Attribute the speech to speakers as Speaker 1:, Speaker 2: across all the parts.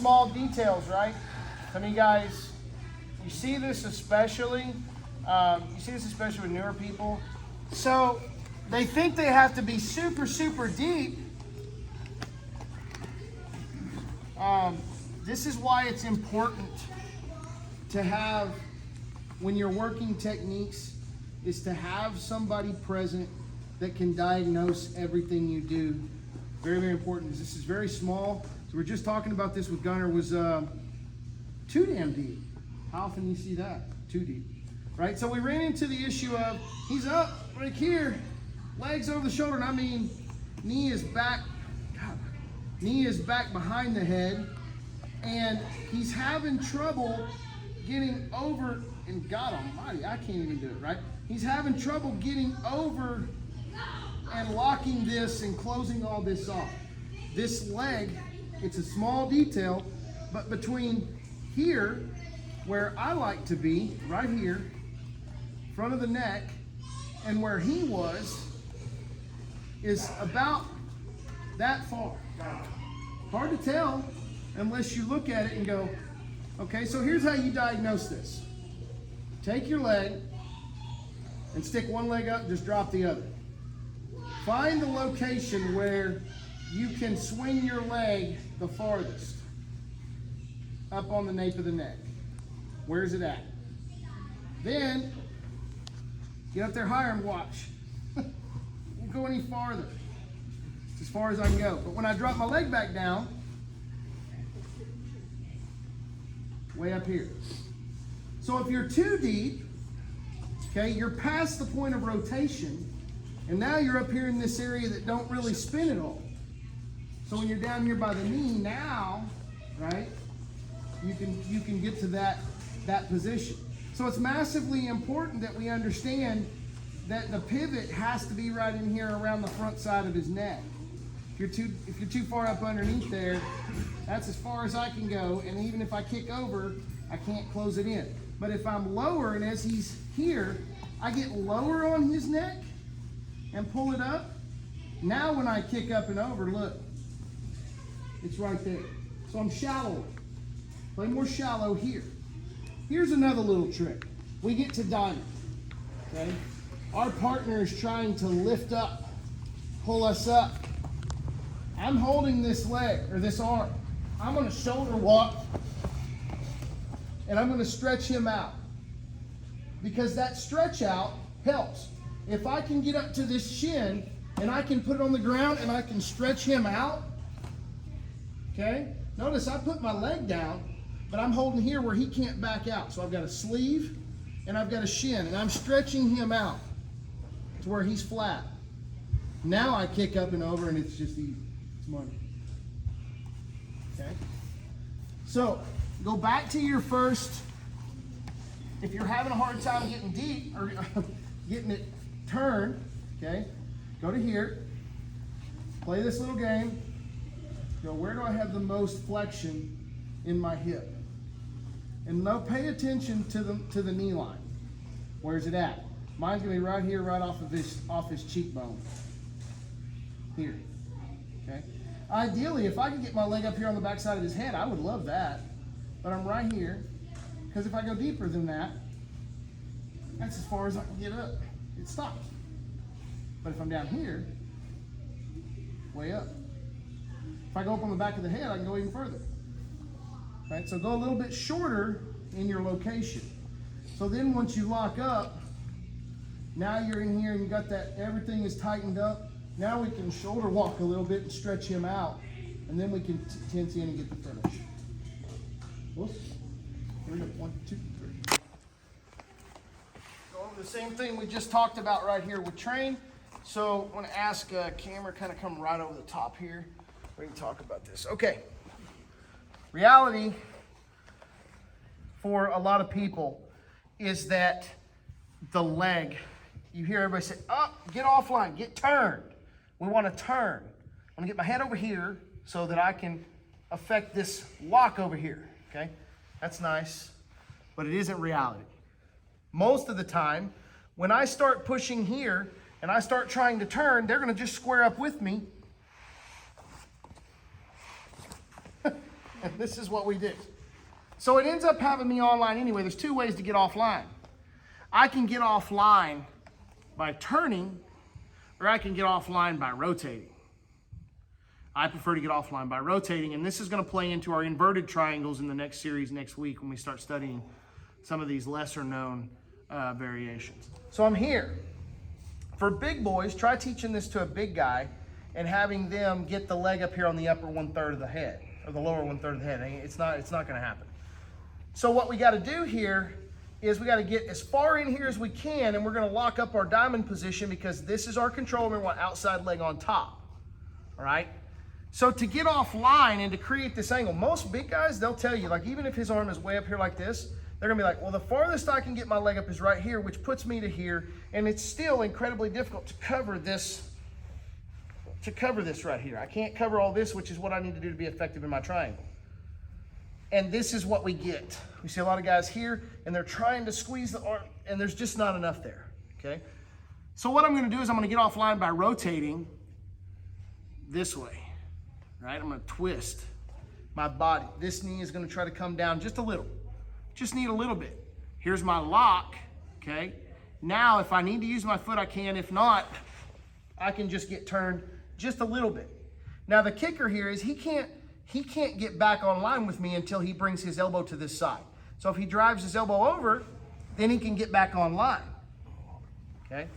Speaker 1: small details, right? Some of you guys, you see this especially, with newer people. So they think they have to be super, super deep. This is why it's important to have, when you're working techniques, is to have somebody present that can diagnose everything you do. Very, very important. This is very small. So we're just talking about this with Gunner, was too damn deep. How often do you see that? Too deep, right? So we ran into the issue of, he's up right here, legs over the shoulder, and I mean, knee is back behind the head, and he's having trouble getting over, and God almighty, I can't even do it, right? He's having trouble getting over and locking this and closing all this off. This leg, it's a small detail, but between here, where I like to be, right here, front of the neck, and where he was, is about that far. Hard to tell unless you look at it and go, okay, so here's how you diagnose this. Take your leg and stick one leg up, just drop the other. Find the location where you can swing your leg the farthest up on the nape of the neck. Where's it at? Then get up there higher and watch. Won't go any farther. It's as far as I can go. But when I drop my leg back down, way up here. So if you're too deep, okay, you're past the point of rotation, and now you're up here in this area that don't really spin at all. So when you're down here by the knee now, right, you can get to that position. So it's massively important that we understand that the pivot has to be right in here around the front side of his neck. If you're too far up underneath there, that's as far as I can go, and even if I kick over, I can't close it in. But if I'm lower, and as he's here, I get lower on his neck and pull it up. Now when I kick up and over, look, it's right there. So I'm shallower. Play more shallow here. Here's another little trick. We get to diamond, okay? Our partner is trying to lift up, pull us up. I'm holding this leg, or this arm. I'm gonna shoulder walk, and I'm gonna stretch him out. Because that stretch out helps. If I can get up to this shin, and I can put it on the ground, and I can stretch him out, okay? Notice I put my leg down, but I'm holding here where he can't back out. So I've got a sleeve, and I've got a shin, and I'm stretching him out to where he's flat. Now I kick up and over, and it's just easy. It's money. Okay? So, go back to your first. If you're having a hard time getting deep, or getting it turned, okay, go to here. Play this little game. Go, where do I have the most flexion in my hip? And now pay attention to the knee line. Where's it at? Mine's gonna be right here, right off his cheekbone. Here. Okay. Ideally, if I could get my leg up here on the back side of his head, I would love that. But I'm right here, because if I go deeper than that, that's as far as I can get up. It stops. But if I'm down here, way up. If I go up on the back of the head, I can go even further. Right? So go a little bit shorter in your location. So then once you lock up, now you're in here and you got that, everything is tightened up. Now we can shoulder walk a little bit and stretch him out. And then we can tense in and get the finish. Whoops. Here we go. 1, 2, 3. Go over the same thing we just talked about right here with train. So I want to ask camera kind of come right over the top here. We can talk about this. Okay. Reality for a lot of people is that the leg, you hear everybody say, oh, get offline, get turned. We want to turn. I want to get my head over here so that I can affect this lock over here, okay? That's nice, but it isn't reality. Most of the time, when I start pushing here and I start trying to turn, they're going to just square up with me. And this is what we do. So it ends up having me online anyway. There's two ways to get offline. I can get offline by turning, or I can get offline by rotating. I prefer to get offline by rotating, and this is going to play into our inverted triangles in the next series next week when we start studying some of these lesser known variations. So I'm here. For big boys, try teaching this to a big guy and having them get the leg up here on the upper 1/3 of the head, or the lower 1/3 of the head. It's not going to happen. So what we got to do here is we got to get as far in here as we can, and we're going to lock up our diamond position because this is our control, and we want outside leg on top. All right? So to get offline and to create this angle, most big guys, they'll tell you, like even if his arm is way up here like this, they're gonna be like, well, the farthest I can get my leg up is right here, which puts me to here, and it's still incredibly difficult to cover this right here. I can't cover all this, which is what I need to do to be effective in my triangle. And this is what we get. We see a lot of guys here, and they're trying to squeeze the arm, and there's just not enough there, okay? So what I'm gonna do is I'm gonna get offline by rotating this way. Right, I'm gonna twist my body. This knee is gonna try to come down just a little. Just need a little bit. Here's my lock, okay? Now, if I need to use my foot, I can. If not, I can just get turned just a little bit. Now, the kicker here is he can't get back online with me until he brings his elbow to this side. So if he drives his elbow over, then he can get back online, okay?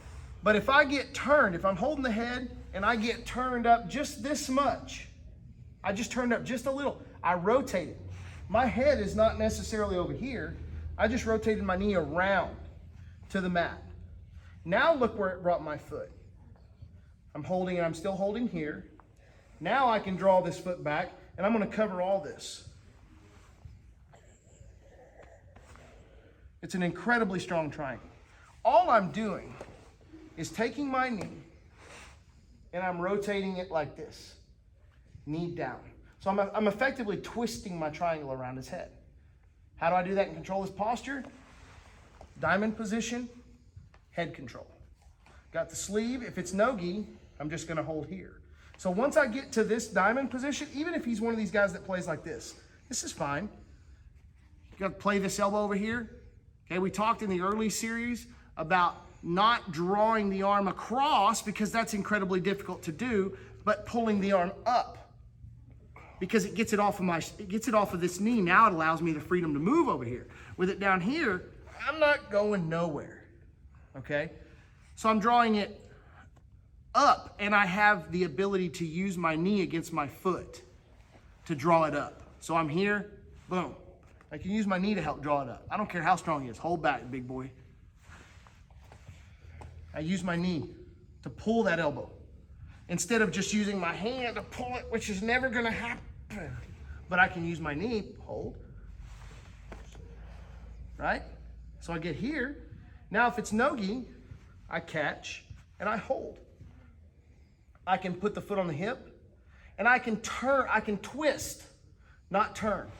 Speaker 1: But if I get turned, if I'm holding the head and I get turned up just this much, I just turned up just a little. I rotated. My head is not necessarily over here. I just rotated my knee around to the mat. Now look where it brought my foot. I'm holding, and I'm still holding here. Now I can draw this foot back, and I'm going to cover all this. It's an incredibly strong triangle. All I'm doing is taking my knee, and I'm rotating it like this. Knee down. So I'm effectively twisting my triangle around his head. How do I do that and control his posture? Diamond position, head control. Got the sleeve. If it's no-gi, I'm just gonna hold here. So once I get to this diamond position, even if he's one of these guys that plays like this is fine. You gotta play this elbow over here. Okay, we talked in the early series about not drawing the arm across because that's incredibly difficult to do, but pulling the arm up. Because it gets it off of this knee. Now it allows me the freedom to move over here. With it down here, I'm not going nowhere, okay? So I'm drawing it up, and I have the ability to use my knee against my foot to draw it up. So I'm here, boom. I can use my knee to help draw it up. I don't care how strong he is. Hold back, big boy. I use my knee to pull that elbow, instead of just using my hand to pull it, which is never gonna happen. But I can use my knee, hold, right? So I get here. Now if it's no-gi, I catch and I hold. I can put the foot on the hip, and I can turn, I can twist, not turn.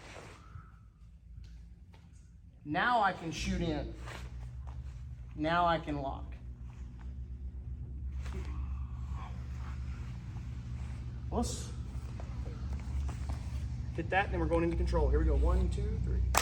Speaker 1: Now I can shoot in. Now I can lock. Let's hit that, and then we're going into control. Here we go. 1, 2, 3.